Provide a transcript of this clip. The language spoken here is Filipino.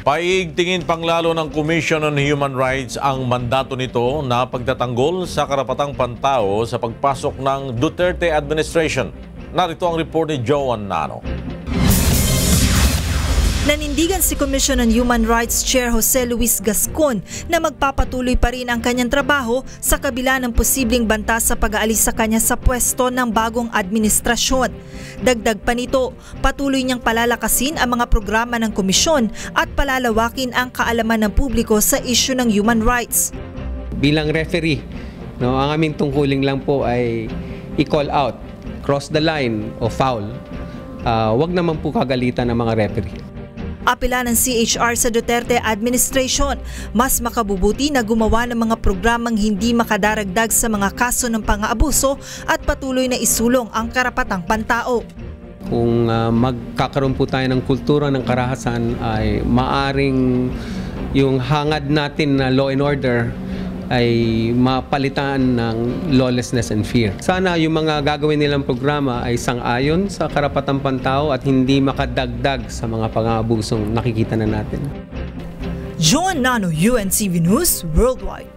Paigtingin panglalo ng Commission on Human Rights ang mandato nito na pagtatanggol sa karapatang pantao sa pagpasok ng Duterte administration. Narito ang report ni Joan Nano. Nanindigan si Commission on Human Rights Chair Jose Luis Gascon na magpapatuloy pa rin ang kanyang trabaho sa kabila ng posibleng banta sa pag-aalis sa kanya sa pwesto ng bagong administrasyon. Dagdag pa nito, patuloy niyang palalakasin ang mga programa ng komisyon at palalawakin ang kaalaman ng publiko sa issue ng human rights. Bilang referee, ang aming tungkulin lang po ay i-call out, cross the line o foul. Wag naman po kagalitan ng mga referee. Apela ng CHR sa Duterte administration, mas makabubuti na gumawa ng mga programang hindi makadaragdag sa mga kaso ng pang-aabuso at patuloy na isulong ang karapatang pantao. Kung magkakaroon po tayo ng kultura ng karahasan ay maaring yung hangad natin na law and order ay mapalitan ng lawlessness and fear. Sana yung mga gagawin nilang programa ay sang-ayon sa karapatang pantao at hindi makadagdag sa mga pang-aabusong nakikita na natin. Joan Nano, UNCV News Worldwide.